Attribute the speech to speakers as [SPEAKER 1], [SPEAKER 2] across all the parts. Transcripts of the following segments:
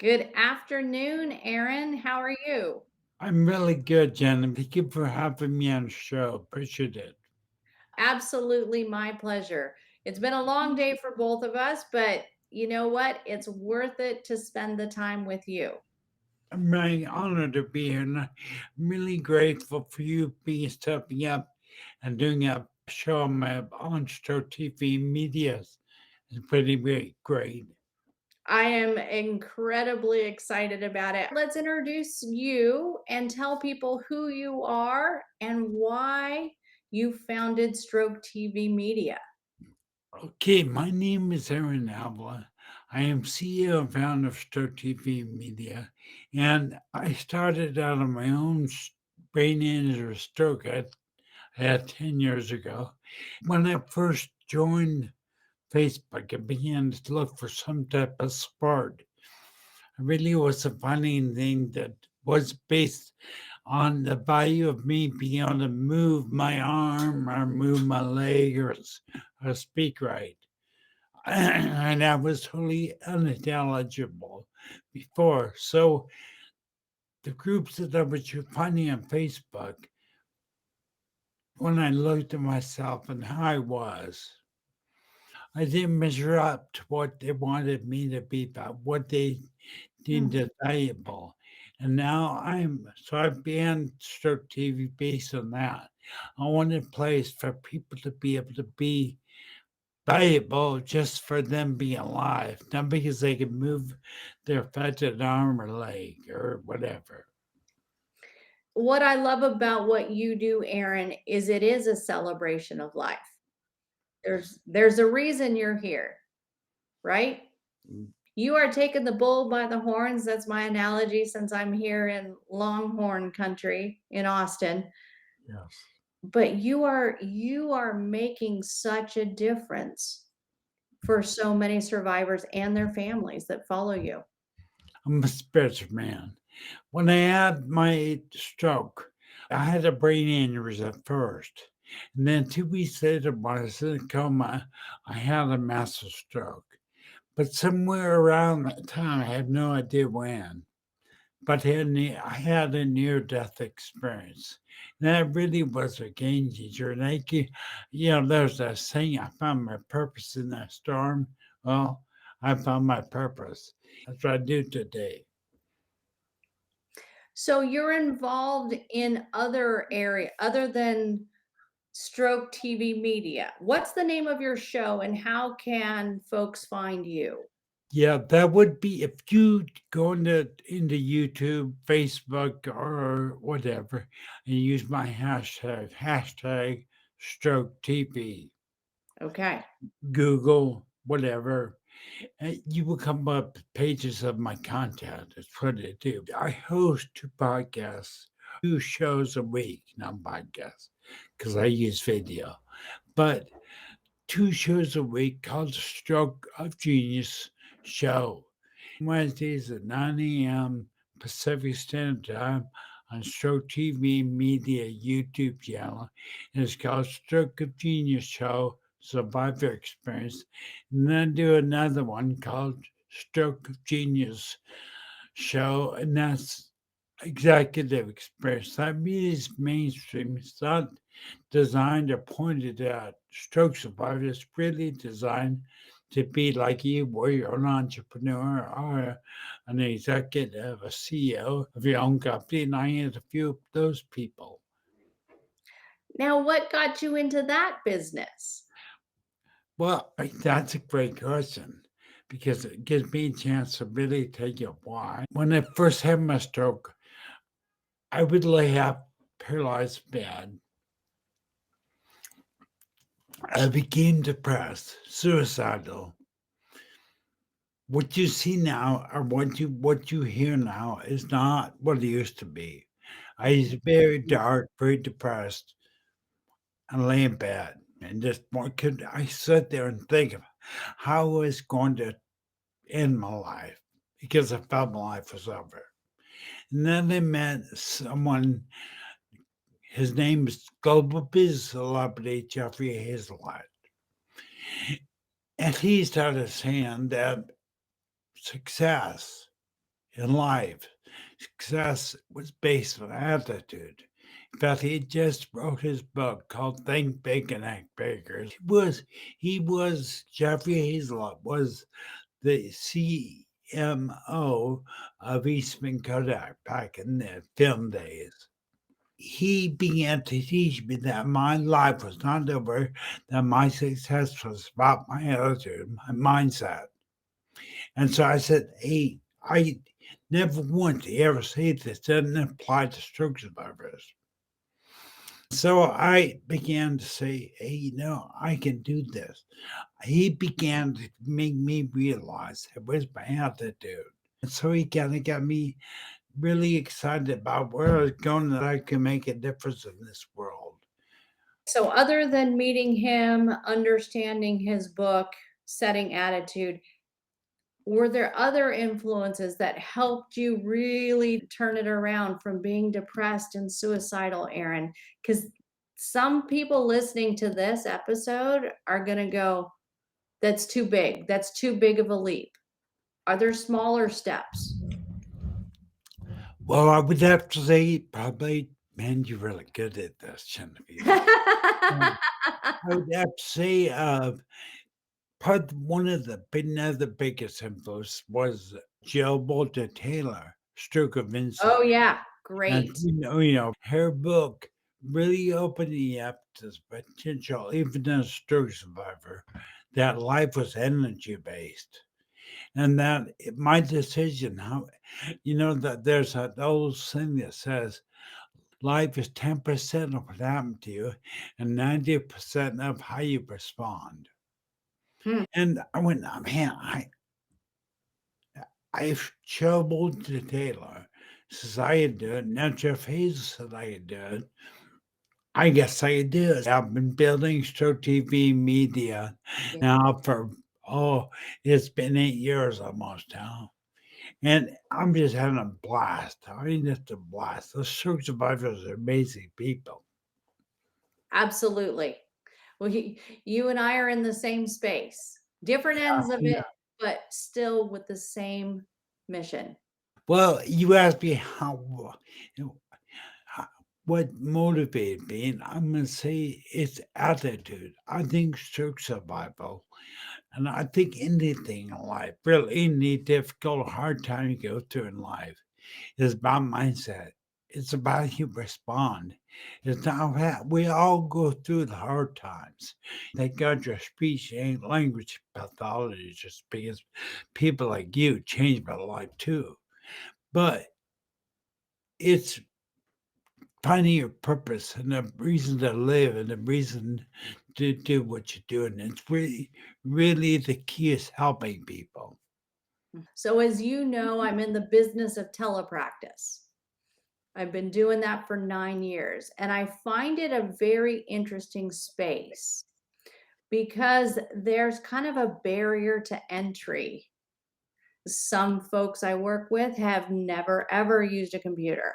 [SPEAKER 1] Good afternoon, Aaron. How are you?
[SPEAKER 2] I'm really good, Jen, and thank you for having me on the show. Appreciate it.
[SPEAKER 1] Absolutely my pleasure. It's been a long day for both of us, but you know what? It's worth it to spend the time with you.
[SPEAKER 2] I'm really honored to be here, and I'm really grateful for you being stepping up and doing a show on my on show TV media. It's pretty great.
[SPEAKER 1] I am incredibly excited about it. Let's introduce you and tell people who you are and why you founded Stroke TV Media.
[SPEAKER 2] Okay, my name is Aaron Avila. I am CEO and founder of Stroke TV Media, and I started out on my own brain injury or stroke I had 10 years ago. When I first joined Facebook and began to look for some type of sport, I really wasn't finding anything that was based on the value of me being able to move my arm or move my leg or speak right. And I was totally unintelligible before. So the groups that I was finding on Facebook, when I looked at myself and how I was, I didn't measure up to what they wanted me to be, but what they deemed
[SPEAKER 1] Hmm.
[SPEAKER 2] as valuable. And now I began Stroke TV based on that. I wanted a place for people to be able to be valuable just for them being alive, not because they can move their affected arm or leg or whatever.
[SPEAKER 1] What I love about what you do, Aaron, is it is a celebration of life. There's a reason you're here, right? You are taking the bull by the horns. That's my analogy since I'm here in Longhorn country in Austin.
[SPEAKER 2] Yes.
[SPEAKER 1] But you are making such a difference for so many survivors and their families that follow you.
[SPEAKER 2] I'm a spiritual man. When I had my stroke, I had a brain aneurysm at first. And then 2 weeks later, when I was in a coma, I had a massive stroke. But somewhere around that time, I had no idea when. But I had a near death experience. And that really was a game changer. And there's that saying, I found my purpose in that storm. Well, I found my purpose. That's what I do today.
[SPEAKER 1] So you're involved in other area other than Stroke TV Media. What's the name of your show and how can folks find you?
[SPEAKER 2] Yeah, that would be if you go into YouTube, Facebook, or whatever, and use my hashtag stroke TV,
[SPEAKER 1] Okay.
[SPEAKER 2] Google, whatever, and you will come up with pages of my content. That's what I do. I host 2 podcasts, 2 shows a week, not podcasts, because I use video, but 2 shows a week called Stroke of Genius Show. Wednesdays at 9 a.m. Pacific Standard Time on Stroke TV Media YouTube channel. And it's called Stroke of Genius Show Survivor Experience. And then I do another one called Stroke of Genius Show, and that's executive experience. That means mainstream. It's not designed or pointed at stroke survivors. It's really designed to be like you, where you're an entrepreneur or an executive, a CEO of your own company. And I interview those people.
[SPEAKER 1] Now, what got you into that business?
[SPEAKER 2] Well, that's a great question because it gives me a chance to really tell you why. When I first had my stroke, I would lay up paralyzed bed. I became depressed, suicidal. What you see now or what you hear now is not what it used to be. I used to be very dark, very depressed, and lay in bed and just what could I sit there and think of how I was going to end my life because I felt my life was over. And then I met someone, his name is global business celebrity Jeffrey Hazelite. And he started saying that success in life. Success was based on attitude. In fact, he just wrote his book called Think Big and Act Bigger. He was Jeffrey Hazelwood was the CMO of Eastman Kodak back in the film days. He began to teach me that my life was not over, that my success was about my attitude, my mindset. And so I said, hey, I never want to ever say this doesn't apply to stroke survivors. So I began to say, hey, I can do this. He began to make me realize it was my attitude. And so he kind of got me really excited about where I was going, that I can make a difference in this world.
[SPEAKER 1] So other than meeting him, understanding his book, setting attitude, were there other influences that helped you really turn it around from being depressed and suicidal, Aaron? Because some people listening to this episode are going to go, that's too big. That's too big of a leap. Are there smaller steps?
[SPEAKER 2] Well, I would have to say, probably, man, you're really good at this, Genevieve. Um, I would have to say, one of the biggest influence was Jill Bolton Taylor, Stroke of Insight.
[SPEAKER 1] Oh, yeah.
[SPEAKER 2] And,
[SPEAKER 1] Great.
[SPEAKER 2] her book really opened me up to the potential, even as a stroke survivor, that life was energy based. And that my decision, that there's an old thing that says life is 10% of what happened to you and 90% of how you respond.
[SPEAKER 1] Hmm.
[SPEAKER 2] And I went, "Oh, man, I've troubled to Taylor says I could do it. Now Jeff Hayes said I could do it. I guess I could do it. I've been building Stroke TV media
[SPEAKER 1] Yeah.
[SPEAKER 2] now for, it's been 8 years almost now. And I'm just having a blast. I mean, it's a blast. The stroke survivors are amazing people.
[SPEAKER 1] Absolutely. Well, you and I are in the same space, different ends of
[SPEAKER 2] Yeah.
[SPEAKER 1] it, but still with the same mission.
[SPEAKER 2] Well, you asked me you know, how, what motivated me, and I'm going to say it's attitude. I think stroke survival, and I think anything in life, really any difficult, hard time you go through in life, is about mindset. It's about how you respond. It's not that we all go through the hard times. Thank God your speech and language pathology just because people like you changed my life too. But it's finding your purpose and a reason to live and a reason to do what you do. And it's really, really the key is helping people.
[SPEAKER 1] So, as you know, I'm in the business of telepractice. I've been doing that for 9 years, and I find it a very interesting space because there's kind of a barrier to entry. Some folks I work with have never ever used a computer.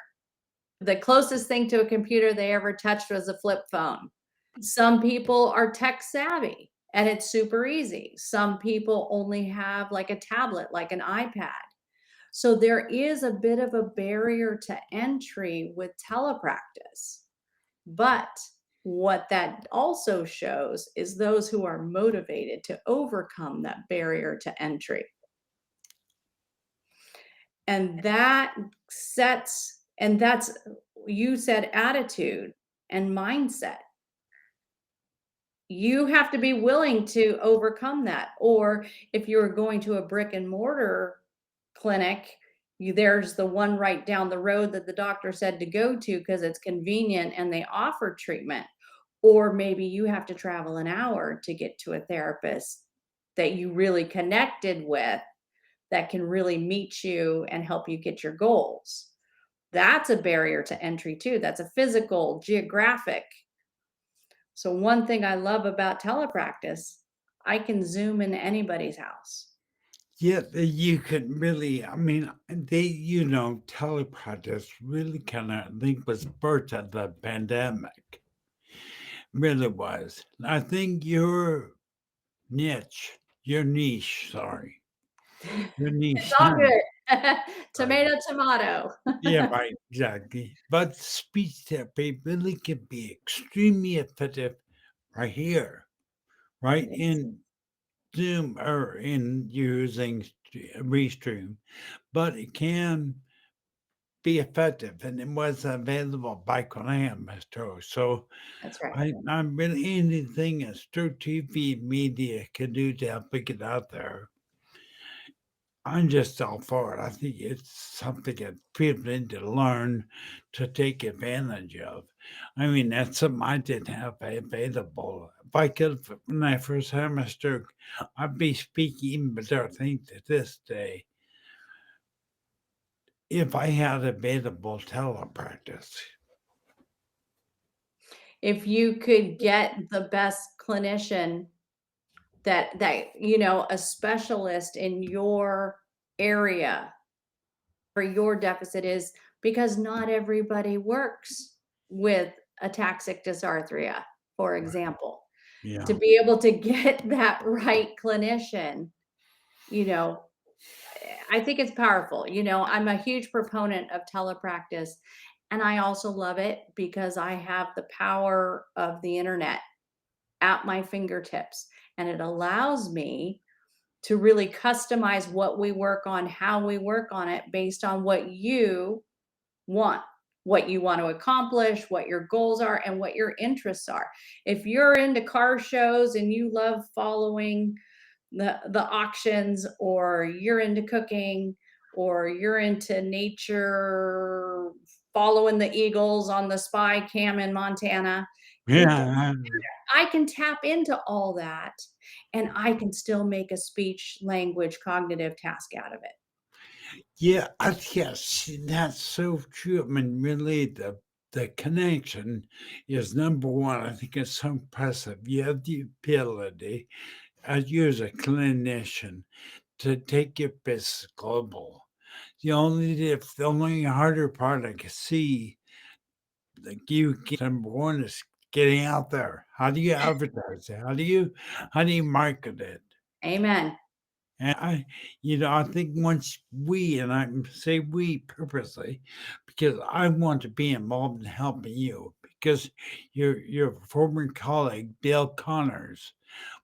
[SPEAKER 1] The closest thing to a computer they ever touched was a flip phone. Some people are tech savvy and it's super easy. Some people only have like a tablet, like an iPad. So there is a bit of a barrier to entry with telepractice. But what that also shows is those who are motivated to overcome that barrier to entry. And that's, you said attitude and mindset. You have to be willing to overcome that. Or if you're going to a brick and mortar clinic, there's the one right down the road that the doctor said to go to because it's convenient and they offer treatment. Or maybe you have to travel an hour to get to a therapist that you really connected with that can really meet you and help you get your goals. That's a barrier to entry too. That's a physical, geographic. So one thing I love about telepractice, I can Zoom in anybody's house.
[SPEAKER 2] Yeah, you could really, I mean, telepractice really kind of, I think, was birthed at the pandemic. Really was. And I think your niche, sorry, your
[SPEAKER 1] It's
[SPEAKER 2] niche,
[SPEAKER 1] all good.
[SPEAKER 2] Right.
[SPEAKER 1] Tomato, tomato.
[SPEAKER 2] Yeah, right, exactly. But speech therapy really can be extremely effective right here, right
[SPEAKER 1] It is.
[SPEAKER 2] in Zoom or in using Restream, but it can be effective, and it was available back when I had my stroke. So
[SPEAKER 1] That's right.
[SPEAKER 2] I'm really anything a stroke TV media can do to help it get out there. I'm just all for it. I think it's something that people need to learn to take advantage of. I mean, that's something I didn't have available. If I could, when I first had my stroke, I'd be speaking even better, I think, to this day if I had available telepractice.
[SPEAKER 1] If you could get the best clinician a specialist in your area for your deficit is because not everybody works with ataxic dysarthria, for
[SPEAKER 2] Right.
[SPEAKER 1] example. To
[SPEAKER 2] Yeah.
[SPEAKER 1] be able to get that right clinician, you know, I think it's powerful. I'm a huge proponent of telepractice, and I also love it because I have the power of the internet at my fingertips, and it allows me to really customize what we work on, how we work on it based on what you want, what you want to accomplish, what your goals are, and what your interests are. If you're into car shows and you love following the auctions, or you're into cooking, or you're into nature, following the eagles on the spy cam in Montana, it
[SPEAKER 2] Yeah.
[SPEAKER 1] I can tap into all that, and I can still make a speech language cognitive task out of it.
[SPEAKER 2] Yeah, yes, that's so true. I mean, really, the connection is number one. I think it's so impressive. You have the ability, as you as a clinician, to take your business global. The only harder part I can see, like you, number one is getting out there. How do you advertise it? How do you market it?
[SPEAKER 1] Amen.
[SPEAKER 2] And I think once and I say we purposely, because I want to be involved in helping you, because your former colleague, Bill Connors,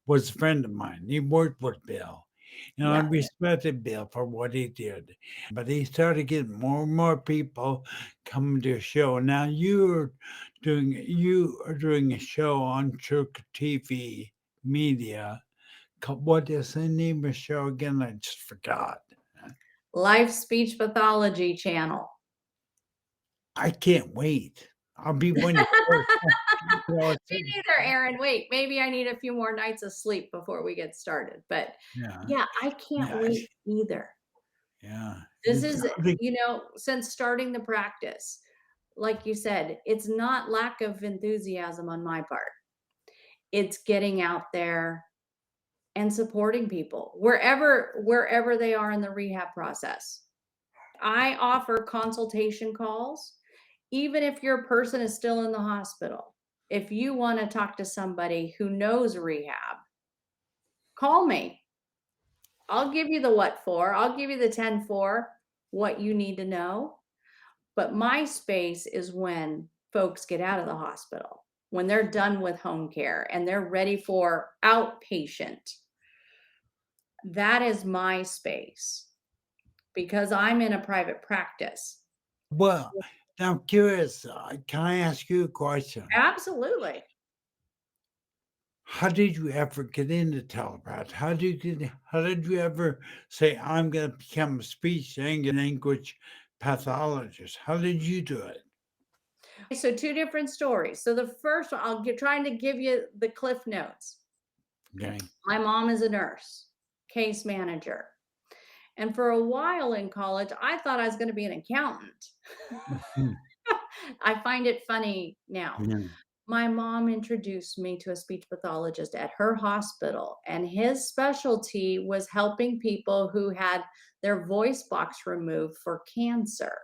[SPEAKER 2] was a friend of mine. He worked with Bill. And I
[SPEAKER 1] Yeah.
[SPEAKER 2] respected Bill for what he did. But he started getting more and more people coming to a show. Now you are doing a show on Church TV media. What is the name of the show again? I just forgot.
[SPEAKER 1] LIFE Speech Pathology Channel.
[SPEAKER 2] I can't wait. I'll be one of your first.
[SPEAKER 1] Me neither, Aaron. Wait, maybe I need a few more nights of sleep before we get started. But
[SPEAKER 2] Yeah,
[SPEAKER 1] yeah, I can't
[SPEAKER 2] yeah,
[SPEAKER 1] wait either.
[SPEAKER 2] yeah.
[SPEAKER 1] This
[SPEAKER 2] It's
[SPEAKER 1] is,
[SPEAKER 2] I think
[SPEAKER 1] since starting the practice, like you said, it's not lack of enthusiasm on my part. It's getting out there and supporting people wherever they are in the rehab process. I offer consultation calls, even if your person is still in the hospital. If you want to talk to somebody who knows rehab, call me. I'll give you the what for. I'll give you the 10 for what you need to know. But my space is when folks get out of the hospital, when they're done with home care and they're ready for outpatient. That is my space because I'm in a private practice.
[SPEAKER 2] well, now I'm curious, can I ask you a question?
[SPEAKER 1] Absolutely.
[SPEAKER 2] How did you ever get into telepath? How did you ever say, "I'm gonna become a speech and language pathologist"? How did you do it?
[SPEAKER 1] So two different stories. So the first one, trying to give you the cliff notes.
[SPEAKER 2] Okay.
[SPEAKER 1] My mom is a nurse, case manager. And for a while in college, I thought I was going to be an accountant.
[SPEAKER 2] Mhm.
[SPEAKER 1] I find it funny now.
[SPEAKER 2] Yeah.
[SPEAKER 1] My mom introduced me to a speech pathologist at her hospital, and his specialty was helping people who had their voice box removed for cancer.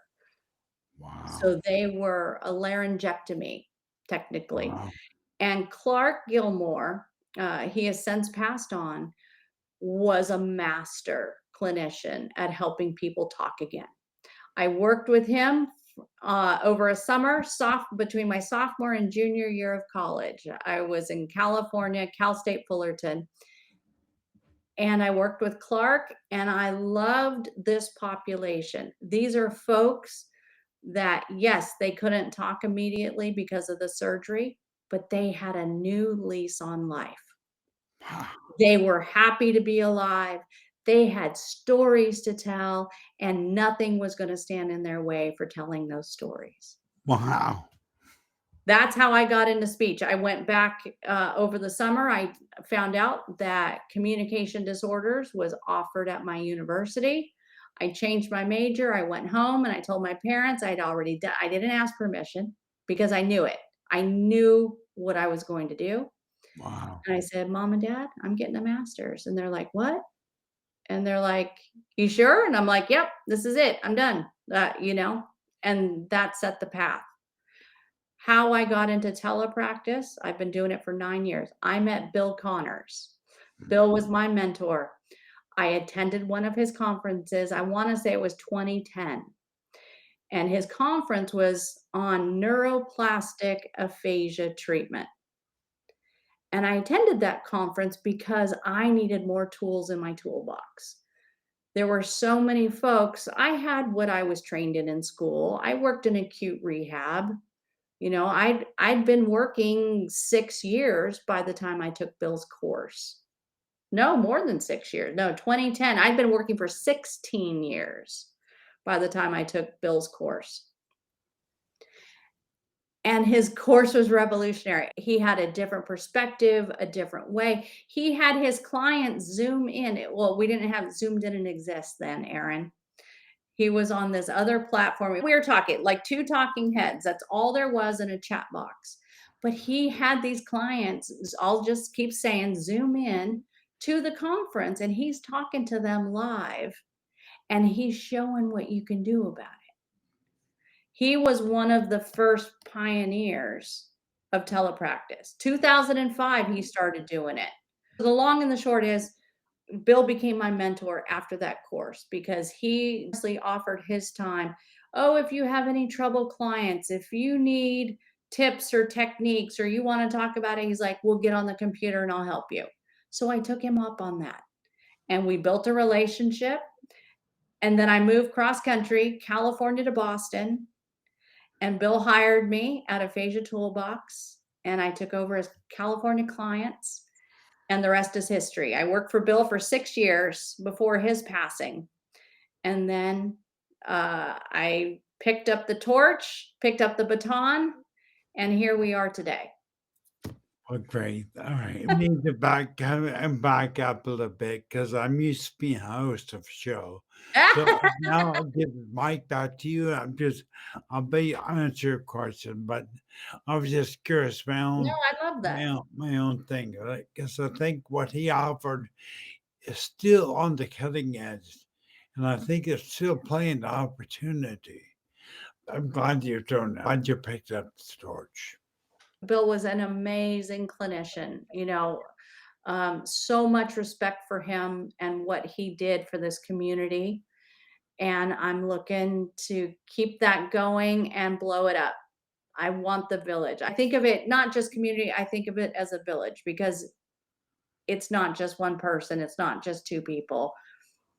[SPEAKER 2] Wow.
[SPEAKER 1] So they were a laryngectomy, technically.
[SPEAKER 2] Wow.
[SPEAKER 1] And Clark Gilmore, he has since passed on, was a master clinician at helping people talk again. I worked with him over a summer, between my sophomore and junior year of college. I was in California, Cal State Fullerton, and I worked with Clark, and I loved this population. These are folks that, yes, they couldn't talk immediately because of the surgery, but they had a new lease on life. They were happy to be alive. They had stories to tell, and nothing was going to stand in their way for telling those stories.
[SPEAKER 2] Wow.
[SPEAKER 1] That's how I got into speech. I went back over the summer. I found out that communication disorders was offered at my university. I changed my major. I went home and I told my parents I'd already done. I didn't ask permission because I knew it. I knew what I was going to do.
[SPEAKER 2] Wow.
[SPEAKER 1] And I said, Mom and Dad, I'm getting a master's. And they're like, what? And they're like, you sure? And I'm like, yep, this is it. I'm done. And that set the path. How I got into telepractice, I've been doing it for 9 years. I met Bill Connors. Bill was my mentor. I attended one of his conferences. I want to say it was 2010. And his conference was on neuroplastic aphasia treatment. And I attended that conference because I needed more tools in my toolbox. There were so many folks. I had what I was trained in school. I worked in acute rehab. I'd been working 6 years by the time I took Bill's course. No, more than 6 years. No, 2010. I'd been working for 16 years by the time I took Bill's course. And his course was revolutionary. He had a different perspective, a different way. He had his clients Zoom in. Well, we didn't have Zoom didn't exist then, Aaron. He was on this other platform. We were talking like 2 talking heads. That's all there was in a chat box. But he had these clients, I'll just keep saying, Zoom in to the conference, and he's talking to them live, and he's showing what you can do about it. He was one of the first pioneers of telepractice. 2005, he started doing it. The long and the short is, Bill became my mentor after that course because he honestly offered his time. Oh, if you have any trouble clients, if you need tips or techniques or you want to talk about it, he's like, we'll get on the computer and I'll help you. So I took him up on that and we built a relationship. And then I moved cross country, California to Boston. And Bill hired me at Aphasia Toolbox and I took over his California clients. And the rest is history. I worked for Bill for 6 years before his passing. And then I picked up the torch, picked up the baton, and here we are today.
[SPEAKER 2] Well, great. All right. I need to back up a little bit because I'm used to being host of a show. So now I'll give the mic back to you. Answer your question, but I was just curious,
[SPEAKER 1] No, I love that.
[SPEAKER 2] my own thing, because I think what he offered is still on the cutting edge, and I think it's still playing the opportunity. I'm glad you're doing that. Glad you picked up the torch.
[SPEAKER 1] Bill was an amazing clinician, so much respect for him and what he did for this community. And I'm looking to keep that going and blow it up. I want the village. I think of it not just community, I think of it as a village because it's not just one person, it's not just 2 people.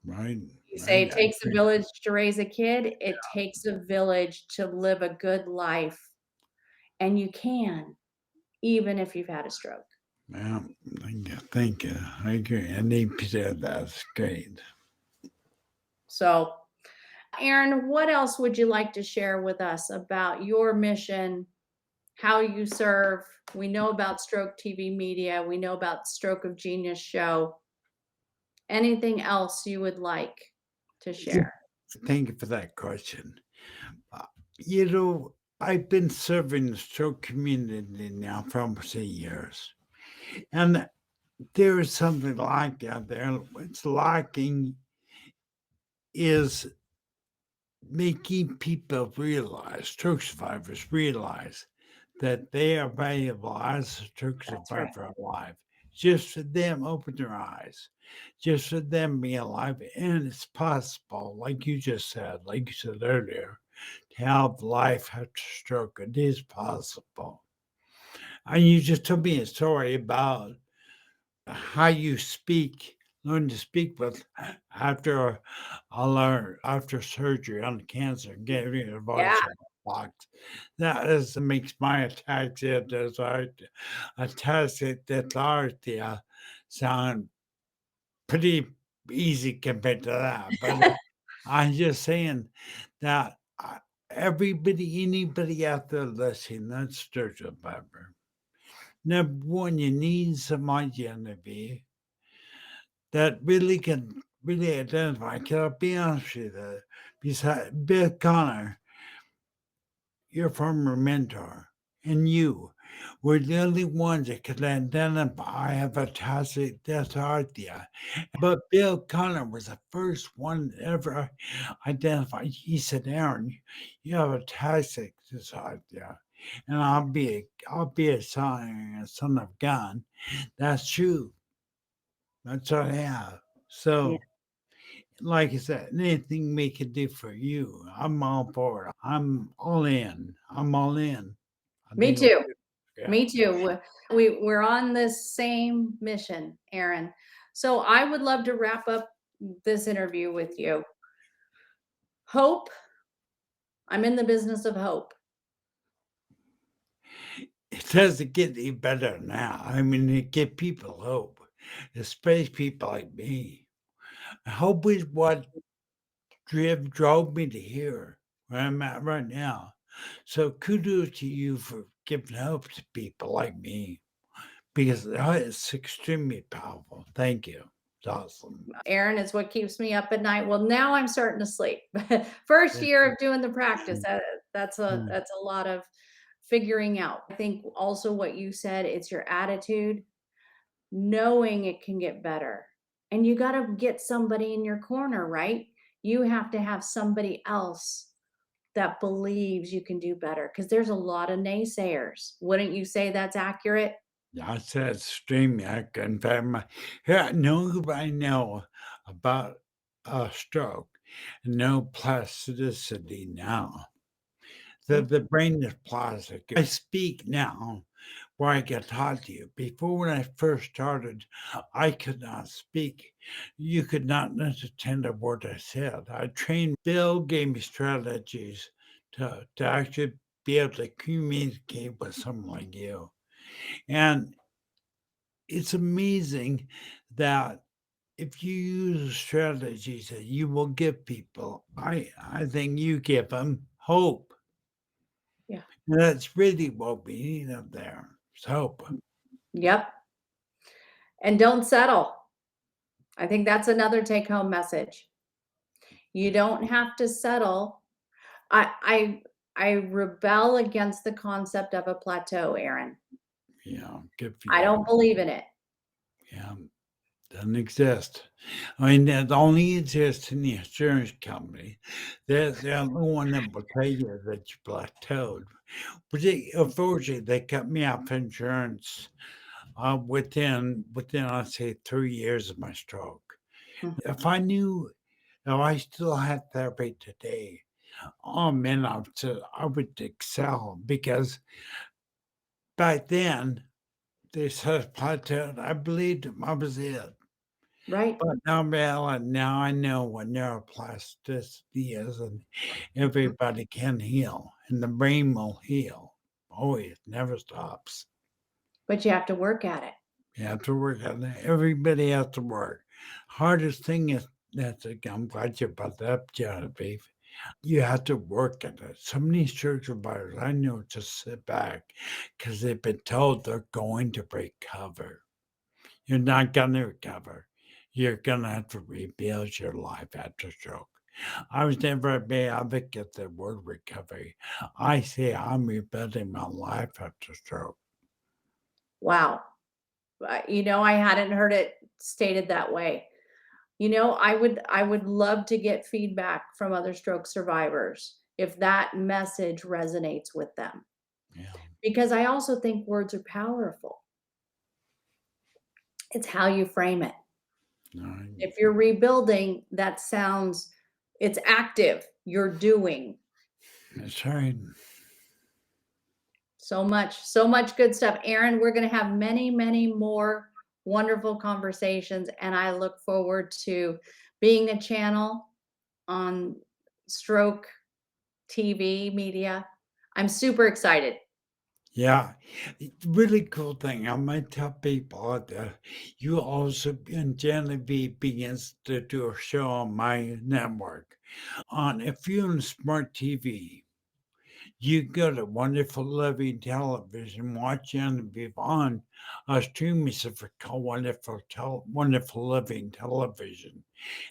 [SPEAKER 2] Right.
[SPEAKER 1] You say
[SPEAKER 2] Right.
[SPEAKER 1] it takes a village to raise a kid, it takes a village to live a good life, and you can, even if you've had a stroke.
[SPEAKER 2] Yeah, thank you. I agree. And he said that's great.
[SPEAKER 1] So, Aaron, what else would you like to share with us about your mission, how you serve? We know about Stroke TV Media, we know about Stroke of Genius show. Anything else you would like to share?
[SPEAKER 2] Thank you for that question. I've been serving the stroke community now for almost 8 years. And there is something like out there. What's lacking is making people realize, stroke survivors realize that they are valuable as a stroke
[SPEAKER 1] That's right.
[SPEAKER 2] survivor alive. just for them open their eyes, just for them be alive. And it's possible, like you said earlier, to have life after stroke. It is possible. And you just told me a story about how you speak, learn to speak with after I learned after surgery on cancer, getting a
[SPEAKER 1] Yeah.
[SPEAKER 2] voice box. That is makes my ataxia dysarthria sound pretty easy compared to that. But I'm just saying that anybody out there listening, that's sturgeon pepper. Number one, you need some identity that really can really identify. Can I be honest with you? Besides Bill Connor, your former mentor, and you were the only ones that could identify hepatitis dysarthria. But Bill Connor was the first one that ever identified. He said, "Aaron, you have hepatitis dysarthria." And I'll be a son of God. That's true. That's what I have.
[SPEAKER 1] Yeah.
[SPEAKER 2] So, like I said, anything we can do for you, I'm all for it. I'm all in. I'm all in. I
[SPEAKER 1] Me
[SPEAKER 2] think,
[SPEAKER 1] too.
[SPEAKER 2] yeah.
[SPEAKER 1] Me too. We're on this same mission, Aaron. So I would love to wrap up this interview with you. Hope. I'm in the business of hope.
[SPEAKER 2] It doesn't get any better now. I mean, it give people hope, especially people like me. Hope is what drove me to here, where I'm at right now. So kudos to you for giving hope to people like me because it's extremely powerful. Thank you. It's awesome.
[SPEAKER 1] Aaron is what keeps me up at night. Well, now I'm starting to sleep. First year of doing the practice,
[SPEAKER 2] Mm.
[SPEAKER 1] that's a lot of figuring out. I think also what you said, it's your attitude, knowing it can get better. And you got to get somebody in your corner, right? You have to have somebody else that believes you can do better because there's a lot of naysayers. Wouldn't you say that's accurate?
[SPEAKER 2] That's extremely accurate. In fact, here, nobody know about a stroke, no plasticity now. The brain is plastic. I speak now where I get taught to you. Before when I first started, I could not speak. You could not understand a word I said. I trained Bill gave me strategies to actually be able to communicate with someone like you. And it's amazing that if you use strategies that you will give people, I think you give them hope.
[SPEAKER 1] Yeah.
[SPEAKER 2] And that's really what we need up there. It's hope.
[SPEAKER 1] Yep. And don't settle. I think that's another take home message. You don't have to settle. I rebel against the concept of a plateau, Aaron.
[SPEAKER 2] Yeah, good for
[SPEAKER 1] I don't
[SPEAKER 2] you.
[SPEAKER 1] believe in it.
[SPEAKER 2] Yeah, doesn't exist. I mean, that only exists in the insurance company. They're the only one that will tell you that you plateaued. But unfortunately, they cut me off insurance within I'd say 3 years of my stroke.
[SPEAKER 1] Mhm.
[SPEAKER 2] If I knew if I still had therapy today, oh man, I would excel because back then they said plateaued. I believed them. I was it.
[SPEAKER 1] Right.
[SPEAKER 2] But now I know what neuroplasticity is, and
[SPEAKER 1] Mhm.
[SPEAKER 2] everybody can heal, and the brain will heal. Always, never stops.
[SPEAKER 1] But you have to work at it.
[SPEAKER 2] You have to work on it. Everybody has to work. Hardest thing is I'm glad you brought that up, Genevieve. You have to work at it. Some of these church providers I know just sit back because they've been told they're going to recover. You're not going to recover. You're going to have to rebuild your life after stroke. I was never a big advocate of the word recovery. I say I'm rebuilding my life after stroke.
[SPEAKER 1] Wow. I hadn't heard it stated that way. I would love to get feedback from other stroke survivors if that message resonates with them.
[SPEAKER 2] Yeah.
[SPEAKER 1] Because I also think words are powerful. It's how you frame it.
[SPEAKER 2] Right.
[SPEAKER 1] If you're rebuilding, that sounds, it's active. You're doing
[SPEAKER 2] That's right.
[SPEAKER 1] so much good stuff. Aaron, we're going to have many, many more wonderful conversations. And I look forward to being a channel on stroke TV media. I'm super excited.
[SPEAKER 2] Yeah, really cool thing. I might tell people that you also and Genevieve begins to do a show on my network. On if you're on smart TV, you go to Wonderful Living Television, watch Genevieve on a streaming service called Wonderful Living Television.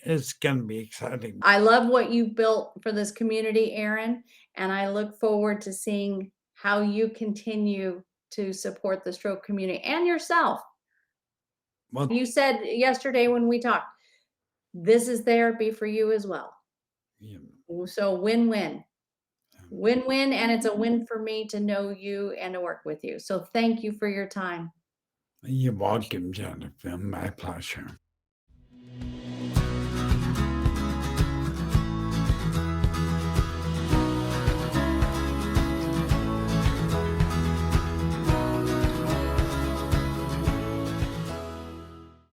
[SPEAKER 2] It's going to be exciting.
[SPEAKER 1] I love what you built for this community, Aaron, and I look forward to seeing how you continue to support the stroke community and yourself.
[SPEAKER 2] Well,
[SPEAKER 1] You said yesterday when we talked, this is therapy for you as well.
[SPEAKER 2] yeah,
[SPEAKER 1] So win-win. Win-win, and it's a win for me to know you and to work with you. So thank you for your time.
[SPEAKER 2] you're welcome, Jennifer. My pleasure.